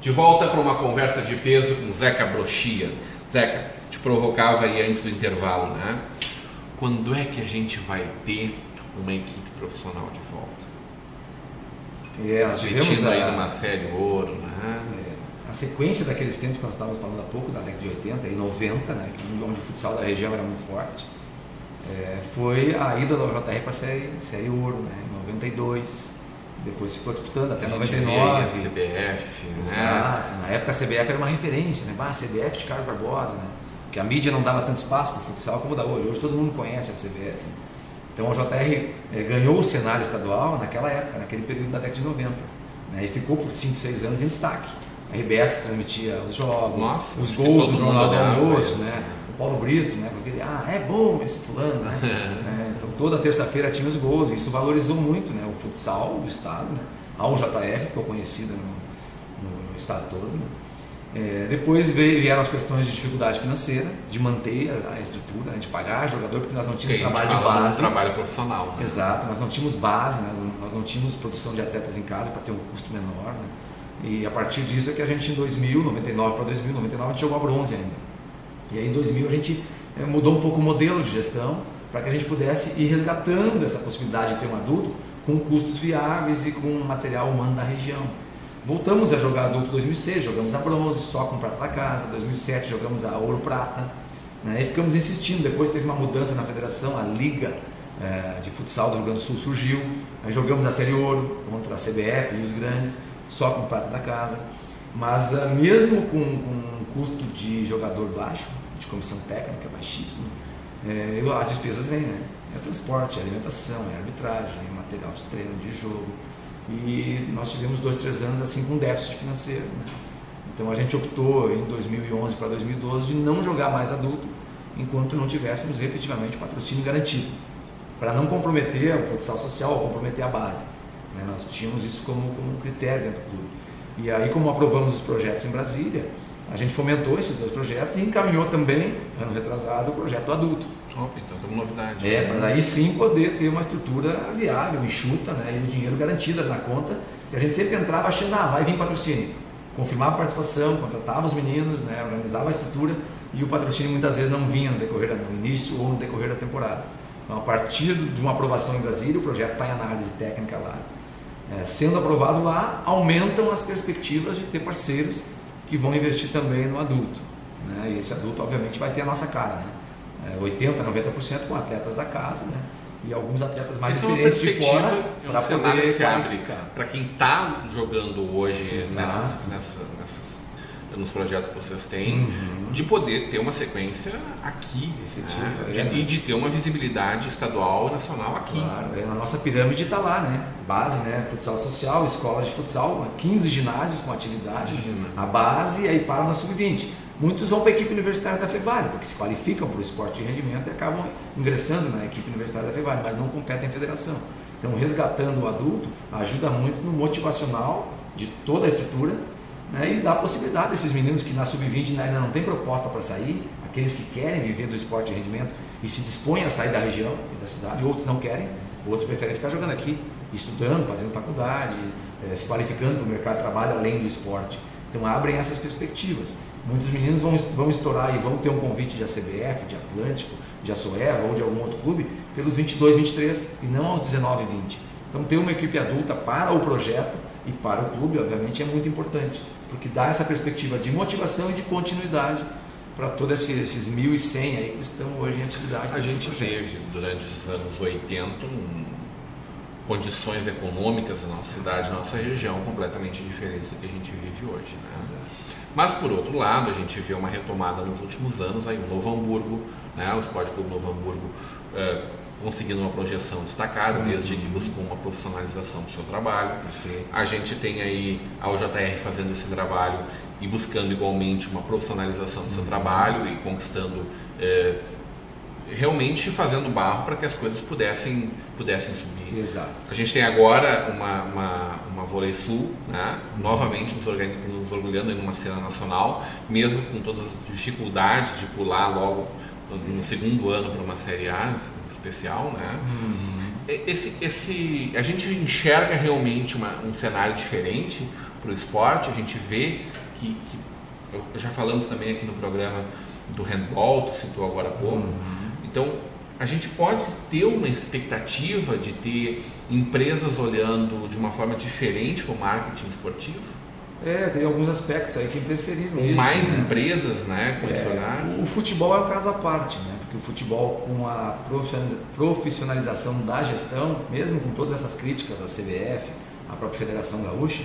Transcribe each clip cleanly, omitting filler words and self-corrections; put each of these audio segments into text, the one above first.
De volta para uma conversa de peso com Zeca Brochia. Zeca, te provocava aí antes do intervalo, né? Quando é que a gente vai ter uma equipe profissional de volta? Repetindo aí numa série ouro, né? A sequência daqueles tempos que nós estávamos falando há pouco, da década de 80 e 90, né, onde o futsal da região era muito forte, foi a ida da UJR para a série ouro, né, em 92. Depois ficou disputando até 99. A CBF, exato, né? Na época a CBF era uma referência, né? A CBF de Carlos Barbosa, né? Porque a mídia não dava tanto espaço para o futsal como dá hoje. Hoje todo mundo conhece a CBF. Então a JR ganhou o cenário estadual naquela época, naquele período da década de 90. Né? E ficou por 5, 6 anos em destaque. A RBS transmitia os jogos, os gols do Jornal do Almoço, né? O Paulo Brito, né? Porque ele, é bom esse fulano, né? Então toda terça-feira tinha os gols, e isso valorizou muito, né? O futsal do estado, né? A UJR ficou conhecida no estado todo, né? Depois vieram as questões de dificuldade financeira, de manter a estrutura, né? De pagar jogador, porque nós não tínhamos trabalho de base. Trabalho profissional. Né? Exato, nós não tínhamos base, né? Nós não tínhamos produção de atletas em casa para ter um custo menor, né? E a partir disso é que a gente em 2000, 99 para 2000, 99 a gente jogou a bronze ainda. E aí em 2000 a gente mudou um pouco o modelo de gestão para que a gente pudesse ir resgatando essa possibilidade de ter um adulto com custos viáveis e com material humano da região. Voltamos a jogar adulto em 2006, jogamos a bronze só com prata da casa, em 2007 jogamos a ouro prata, né? E ficamos insistindo, depois teve uma mudança na federação, a Liga de Futsal do Rio Grande do Sul surgiu, aí jogamos a série ouro contra a CBF e os grandes, só com prata da casa, mas mesmo com um custo de jogador baixo, de comissão técnica baixíssima, as despesas vêm, né? É transporte, é alimentação, é arbitragem, é material de treino, de jogo, e nós tivemos 2, 3 anos assim com déficit financeiro, né? Então a gente optou em 2011 para 2012 de não jogar mais adulto enquanto não tivéssemos efetivamente patrocínio garantido, para não comprometer o futsal social ou comprometer a base, né? Nós tínhamos isso como critério dentro do clube. E aí, como aprovamos os projetos em Brasília, a gente fomentou esses 2 projetos e encaminhou também, ano retrasado, o projeto do adulto. Então tem uma novidade. Para aí sim poder ter uma estrutura viável, enxuta, né, e o dinheiro garantido ali na conta, que a gente sempre entrava achando, vai vir patrocínio. Confirmava a participação, contratava os meninos, né, organizava a estrutura, e o patrocínio muitas vezes não vinha no início ou no decorrer da temporada. Então, a partir de uma aprovação em Brasília, o projeto está em análise técnica lá. Sendo aprovado lá, aumentam as perspectivas de ter parceiros que vão investir também no adulto, né? E esse adulto obviamente vai ter a nossa cara, né? 80%, 90% com atletas da casa, né? E alguns atletas mais experientes de fora para poder qualificar. Para quem está jogando hoje nos projetos que vocês têm, de poder ter uma sequência aqui, efetiva, né? E de ter uma visibilidade estadual e nacional aqui. Claro, na nossa pirâmide está lá, né? Base, né? Futsal social, escolas de futsal, 15 ginásios com atividade, a base, e aí para na sub-20. Muitos vão para a equipe universitária da Fevale, porque se qualificam para o esporte de rendimento e acabam ingressando na equipe universitária da Fevale, mas não competem em federação. Então, resgatando o adulto ajuda muito no motivacional de toda a estrutura, né, e dá a possibilidade desses meninos que na sub-20 ainda não tem proposta para sair, aqueles que querem viver do esporte de rendimento e se dispõem a sair da região e da cidade, outros não querem, outros preferem ficar jogando aqui, estudando, fazendo faculdade, se qualificando para o mercado de trabalho além do esporte. Então abrem essas perspectivas. Muitos meninos vão estourar e vão ter um convite de ACBF, de Atlântico, de Açoeva ou de algum outro clube pelos 22, 23 e não aos 19 e 20. Então ter uma equipe adulta para o projeto e para o clube, obviamente, é muito importante, porque dá essa perspectiva de motivação e de continuidade para todos esses 1.100 aí que estão hoje em atividade. A gente teve, durante os anos 80, condições econômicas na nossa cidade, na nossa região, completamente diferentes do que a gente vive hoje, né? Exato. Mas, por outro lado, a gente vê uma retomada nos últimos anos, aí o Novo Hamburgo, né? O Esporte Clube Novo Hamburgo conseguindo uma projeção destacada, desde que buscou uma profissionalização do seu trabalho. Perfeito. A gente tem aí a UJR fazendo esse trabalho e buscando igualmente uma profissionalização do seu trabalho e conquistando, realmente fazendo barro para que as coisas pudessem subir. Exato. A gente tem agora uma Vôlei Sul, né? Novamente nos orgulhando em uma cena nacional, mesmo com todas as dificuldades de pular logo no segundo ano para uma Série A especial, né? A gente enxerga realmente um cenário diferente para o esporte. A gente vê que já falamos também aqui no programa do handball, tu citou agora há pouco. Então, a gente pode ter uma expectativa de ter empresas olhando de uma forma diferente para o marketing esportivo? Tem alguns aspectos aí que interferiram nisso. Mais empresas, né, com esse olhar? O futebol é um caso à parte, né? Porque o futebol, com a profissionalização da gestão, mesmo com todas essas críticas à CBF, à própria Federação Gaúcha,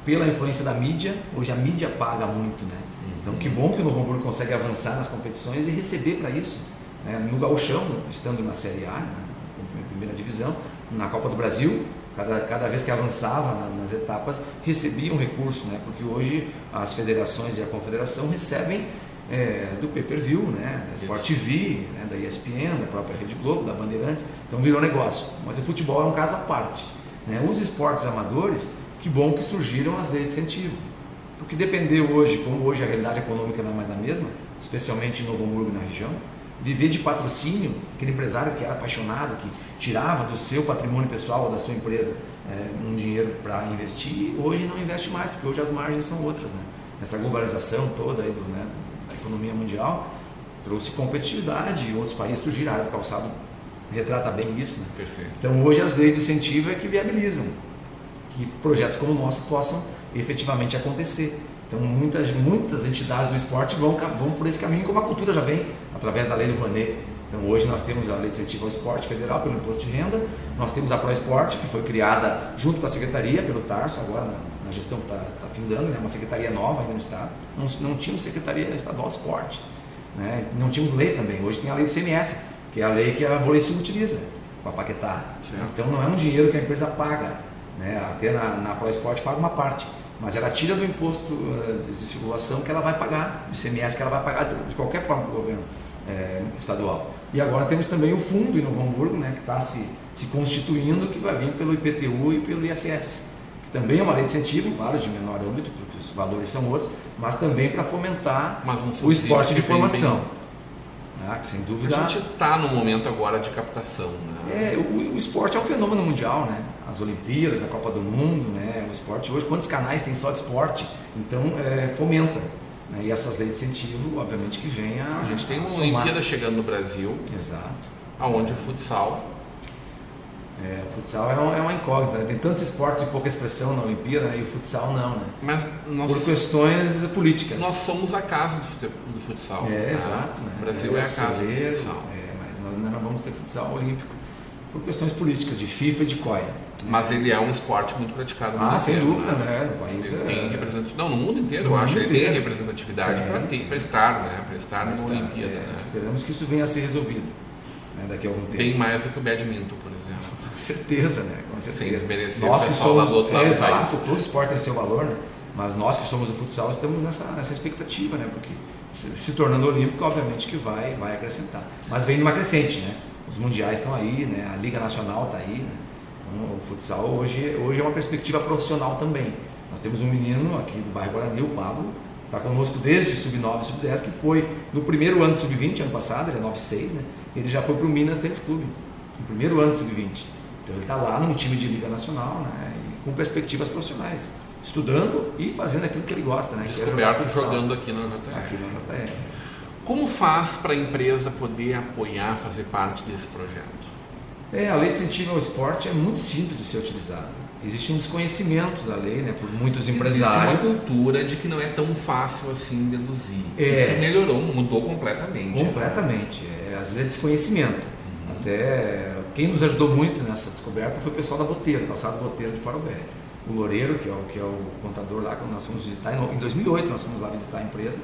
pela influência da mídia, hoje a mídia paga muito, né? Então, que bom que o Novo Hamburgo consegue avançar nas competições e receber para isso. Né? No Gauchão, estando na Série A, né? Na primeira divisão, na Copa do Brasil, cada vez que avançava nas etapas, recebia um recurso, né? Porque hoje as federações e a confederação recebem do pay-per-view, né? Da Sport TV, né? Da ESPN, da própria Rede Globo, da Bandeirantes, então virou negócio. Mas o futebol é um caso à parte. Né? Os esportes amadores, que bom que surgiram as leis de incentivo. Porque depender hoje, como hoje a realidade econômica não é mais a mesma, especialmente em Novo Hamburgo e na região, viver de patrocínio, aquele empresário que era apaixonado, que tirava do seu patrimônio pessoal ou da sua empresa um dinheiro para investir, hoje não investe mais, porque hoje as margens são outras. Né? Essa globalização toda aí da economia mundial trouxe competitividade e outros países surgiram. A área do calçado retrata bem isso. Né? Perfeito. Então hoje as leis de incentivo é que viabilizam que projetos como o nosso possam efetivamente acontecer. Então muitas entidades do esporte vão por esse caminho, como a cultura já vem, através da lei do Rouanet. Então hoje nós temos a lei de incentivo ao esporte federal pelo imposto de renda, nós temos a ProEsporte, que foi criada junto com a secretaria, pelo Tarso, agora na gestão que está findando, né? Uma secretaria nova ainda no estado, não tínhamos secretaria estadual de esporte, né? Não tínhamos lei também, hoje tem a lei do CMS, que é a lei que a VôleiSul utiliza, com a Paquetá. Então não é um dinheiro que a empresa paga, né? Até na ProEsporte paga uma parte, mas ela tira do imposto de circulação que ela vai pagar, do ICMS que ela vai pagar de qualquer forma para o governo estadual. E agora temos também o fundo em Novo Hamburgo, né, que está se constituindo, que vai vir pelo IPTU e pelo ISS, que também é uma lei de incentivo, claro, de menor âmbito, porque os valores são outros, mas também para fomentar o esporte de formação. Que sem dúvida... A gente está no momento agora de captação. Né? O esporte é um fenômeno mundial, né? As Olimpíadas, a Copa do Mundo, né? O esporte hoje, quantos canais tem só de esporte? Então, fomenta. Né? E essas leis de incentivo, obviamente, que vem a gente tem uma Olimpíada chegando no Brasil. Exato. Aonde o futsal... O futsal é uma incógnita, né? Tem tantos esportes de pouca expressão na Olimpíada, né? E o futsal não, né? Mas por questões políticas. Nós somos a casa do futsal. Exato. Né? O Brasil é a casa do futsal. Mas nós ainda não vamos ter futsal olímpico por questões políticas, de FIFA e de COI. Mas ele é um esporte muito praticado no mundo sem inteiro. Dúvida, né? No país tem representatividade. Não, no mundo inteiro, eu acho que ele tem representatividade para estar, né? Para estar numa Olimpíada. Né? Esperamos que isso venha a ser resolvido, né? Daqui a algum tempo. Bem mais do que o badminton, por exemplo. Com certeza, né? Com certeza. Sem desmerecer nós o que pessoal somos, do outro lado do país. Todo esporte tem seu valor, né? Mas nós que somos do futsal estamos nessa expectativa, né? Porque se tornando olímpico, obviamente que vai acrescentar. Mas vem numa crescente, né? Os mundiais estão aí, né? A Liga Nacional está aí, né? Então, o futsal hoje é uma perspectiva profissional também. Nós temos um menino aqui do bairro Guarani, o Pablo, está conosco desde sub-9 e sub-10, que foi no primeiro ano de sub-20, ano passado, ele é 9-6, né? Ele já foi para o Minas Tênis Clube, no primeiro ano de sub-20. Então ele está lá num time de Liga Nacional, né? E com perspectivas profissionais, estudando e fazendo aquilo que ele gosta, né? Descoberto jogando aqui na JR. Como faz para a empresa poder apoiar, fazer parte desse projeto? A lei de incentivo ao esporte é muito simples de ser utilizada. Existe um desconhecimento da lei, né, por muitos empresários. Existe uma cultura de que não é tão fácil assim deduzir. Isso melhorou, mudou completamente. Completamente. Às vezes é desconhecimento. Até quem nos ajudou muito nessa descoberta foi o pessoal da Boteiro, Calçados Boteiro de Parobé. O Loureiro, que é o contador lá, quando nós fomos visitar, em 2008 nós fomos lá visitar a empresa,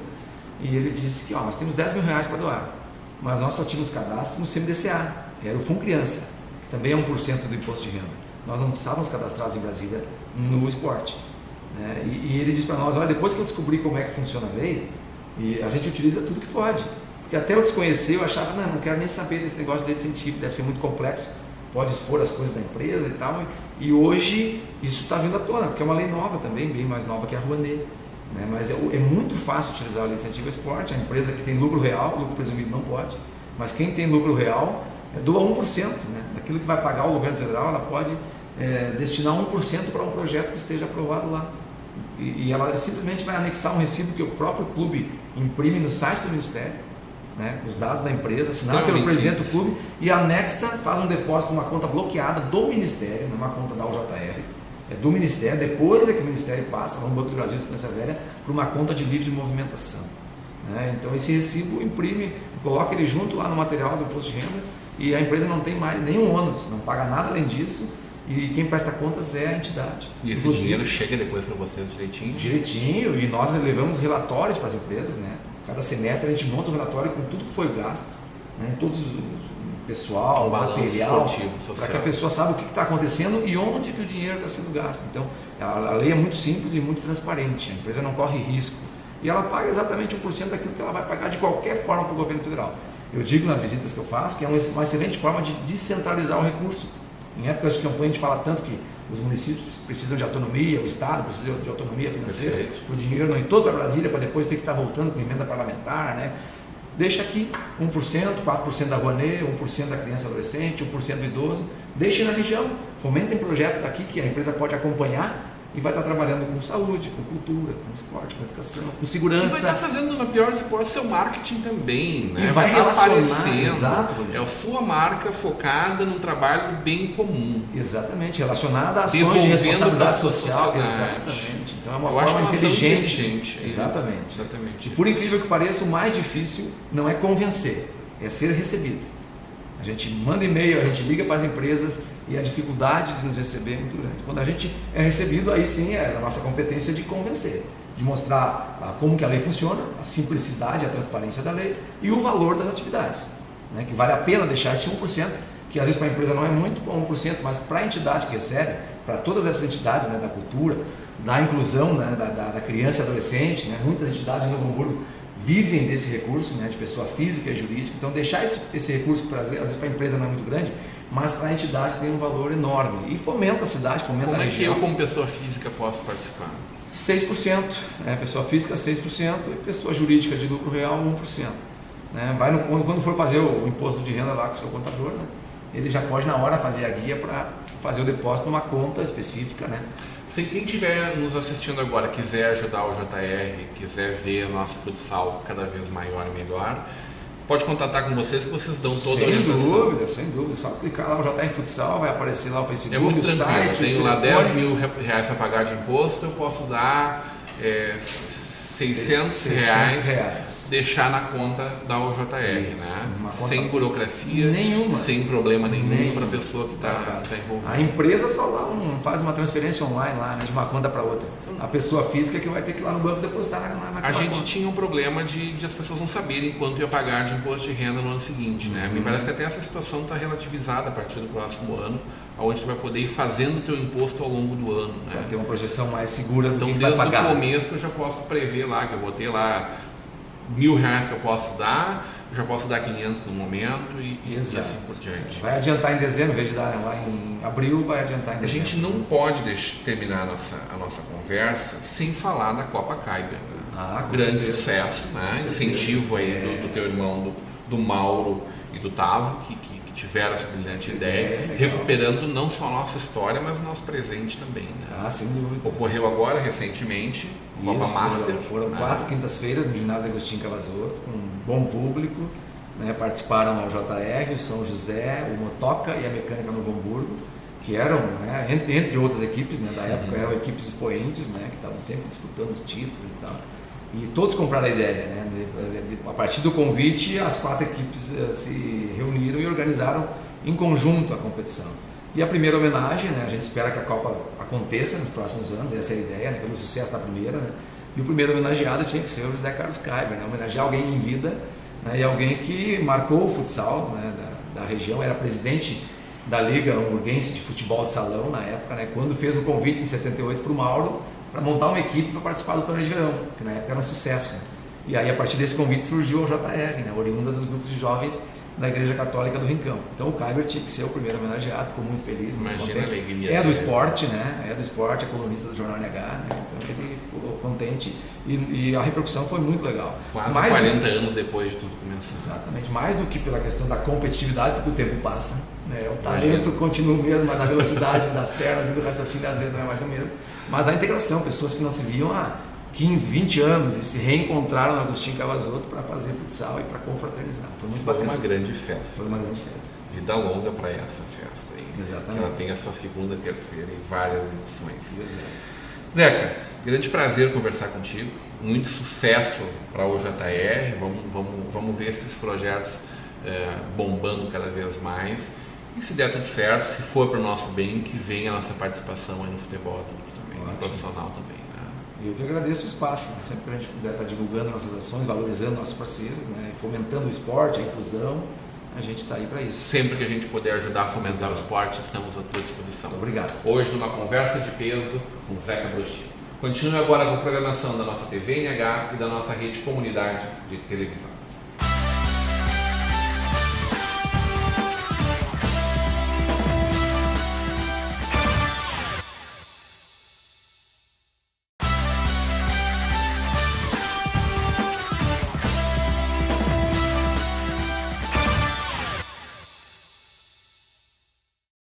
e ele disse que nós temos 10 mil reais para doar, mas nós só tínhamos cadastro no CMDCA, era o Fundo Criança, que também é 1% do imposto de renda. Nós não estávamos cadastrados em Brasília no esporte. Né? E ele disse para nós, olha, depois que eu descobri como é que funciona a lei, e a gente utiliza tudo que pode. Porque até eu desconhecer, eu achava, não quero nem saber desse negócio de lei de incentivo, deve ser muito complexo, pode expor as coisas da empresa e tal. E hoje isso está vindo à tona, porque é uma lei nova também, bem mais nova que a Rouanet. Né? Mas é muito fácil utilizar a lei de incentivo ao esporte. A empresa que tem lucro real, lucro presumido não pode, mas quem tem lucro real doa 1%, né, daquilo que vai pagar o governo federal, ela pode destinar 1% para um projeto que esteja aprovado lá. E ela simplesmente vai anexar um recibo que o próprio clube imprime no site do Ministério, né, os dados da empresa, assinado pelo presidente do clube, e anexa, faz um depósito numa conta bloqueada do Ministério, não é uma conta da UJR, é do Ministério, depois é que o Ministério passa, no Banco do Brasil, Assistência Velha, para uma conta de livre movimentação. Né? Então esse recibo imprime, coloca ele junto lá no material do imposto de renda, e a empresa não tem mais nenhum ônus, não paga nada além disso, e quem presta contas é a entidade. E esse dinheiro chega depois para vocês direitinho? Direitinho, e nós levamos relatórios para as empresas, né? Cada semestre a gente monta um relatório com tudo que foi gasto, né? Todos os pessoal, material, para que a pessoa saiba o que está acontecendo e onde que o dinheiro está sendo gasto. Então, a lei é muito simples e muito transparente, a empresa não corre risco, e ela paga exatamente 1% daquilo que ela vai pagar de qualquer forma para o governo federal. Eu digo nas visitas que eu faço que é uma excelente forma de descentralizar o recurso. Em épocas de campanha a gente fala tanto que os municípios precisam de autonomia, o Estado precisa de autonomia financeira, o dinheiro não ir todo para Brasília para depois ter que estar voltando com emenda parlamentar, né? Deixa aqui 1%, 4% da Rouanet, 1% da criança e adolescente, 1% do idoso, deixe na região, fomentem projetos daqui que a empresa pode acompanhar e vai estar trabalhando com saúde, com cultura, com esporte, com educação, com segurança. E vai estar fazendo, na pior das hipóteses, seu marketing também, né? E vai aparecendo. Exato. É a sua marca focada num trabalho bem comum. Exatamente, relacionada a ações de responsabilidade social. Exatamente. Então é uma forma inteligente. Exatamente. E por incrível que pareça, o mais difícil não é convencer, é ser recebido. A gente manda e-mail, a gente liga para as empresas e a dificuldade de nos receber é muito grande. Quando a gente é recebido, aí sim é a nossa competência de convencer, de mostrar como que a lei funciona, a simplicidade, a transparência da lei e o valor das atividades. Né? Que vale a pena deixar esse 1%, que às vezes para a empresa não é muito, 1%, mas para a entidade que recebe, para todas essas entidades, né, da cultura, da inclusão, né, da criança e adolescente, né, muitas entidades em Novo Hamburgo vivem desse recurso, né, de pessoa física e jurídica. Então deixar esse recurso, às vezes para a empresa não é muito grande, mas para a entidade tem um valor enorme e fomenta a cidade, fomenta a região. Como é que eu como pessoa física posso participar? 6%, pessoa física 6% e pessoa jurídica de lucro real 1%. Né? Quando for fazer o imposto de renda lá com o seu contador, né, ele já pode na hora fazer a guia para fazer o depósito numa conta específica, né? Se quem estiver nos assistindo agora quiser ajudar o JR, quiser ver o nosso futsal cada vez maior e melhor, pode contatar com vocês que vocês dão toda a orientação. Sem dúvida. Só clicar lá no JR Futsal, vai aparecer lá o Facebook, é muito o tranquilo. site. Eu tenho lá R$10 mil para pagar de imposto, eu posso dar R$600, deixar na conta da OJR, isso, né? Sem burocracia nenhuma, sem problema nenhum para a pessoa que está envolvida. A empresa só lá faz uma transferência online lá, né, de uma conta para outra. A pessoa física que vai ter que ir lá no banco depositar na A gente conta. Tinha um problema de as pessoas não saberem quanto ia pagar de imposto de renda no ano seguinte, né? Me parece que até essa situação está relativizada a partir do próximo ano, onde você vai poder ir fazendo o teu imposto ao longo do ano, né? Vai ter uma projeção mais segura do que vai pagar. Então, desde o começo eu já posso prever lá que eu vou ter lá R$1.000 que eu posso dar, eu já posso dar 500 no momento e assim por diante. Vai adiantar em dezembro, em vez de dar lá em abril, vai adiantar em dezembro. A gente não pode terminar a nossa conversa sem falar da Copa Kaiber, né? Grande sucesso, né? Incentivo aí do teu irmão, do Mauro e do Tavo, que tiveram essa brilhante ideia, recuperando não só a nossa história, mas o nosso presente também, né? Sem dúvida. Ocorreu agora, recentemente, Copa Master. Foram 4 quintas-feiras no ginásio Agostinho Cavazotto, com um bom público, né? Participaram o JR, o São José, o Motoca e a Mecânica Novo Hamburgo, que eram, né, entre outras equipes, né, da época, eram equipes expoentes, né, que estavam sempre disputando os títulos e tal. E todos compraram a ideia, né? A partir do convite, as 4 equipes se reuniram e organizaram em conjunto a competição. E a primeira homenagem, né? A gente espera que a Copa aconteça nos próximos anos, essa é a ideia, né? Pelo sucesso da primeira, né? E o primeiro homenageado tinha que ser o José Carlos Kaiber, né? Homenagear alguém em vida, né? E alguém que marcou o futsal, né? da região, era presidente da Liga Hamburguense de Futebol de Salão na época, né? Quando fez o convite em 78 para o Mauro, para montar uma equipe para participar do torneio de verão, que na época era um sucesso. Né? E aí, a partir desse convite, surgiu a JR, né? Oriunda dos grupos de jovens da Igreja Católica do Rincão. Então o Kyber tinha que ser o primeiro homenageado, ficou muito feliz, muito Imagina contente. a alegria. É do esporte, né? É do esporte, é colunista do Jornal NH, né? Então ele ficou contente e a repercussão foi muito legal. Quase 40 anos depois de tudo começar. Exatamente, mais do que pela questão da competitividade, porque o tempo passa, né? O talento continua o mesmo, mas a velocidade das pernas e do raciocínio às vezes não é mais a mesma. Mas a integração, pessoas que não se viam há 15, 20 anos e se reencontraram no Agostinho Cavazotto para fazer futsal e para confraternizar. Foi muito bacana. Foi uma grande festa. Foi uma grande festa. Vida longa para essa festa aí. Exatamente. Ela tem essa segunda, terceira e várias edições. Exato. Zeca, grande prazer conversar contigo. Muito sucesso para o OJR. Vamos ver esses projetos bombando cada vez mais. E se der tudo certo, se for para o nosso bem, que venha a nossa participação aí no futebol adulto também, no profissional também. Eu que agradeço o espaço, né? Sempre que a gente puder estar divulgando nossas ações, valorizando nossos parceiros, né? Fomentando o esporte, a inclusão, a gente está aí para isso. Sempre que a gente puder ajudar a fomentar o esporte, estamos à tua disposição. Muito obrigado. Hoje, numa conversa de peso com Zeca Brochino. Continue agora com a programação da nossa TV NH e da nossa rede comunidade de televisão.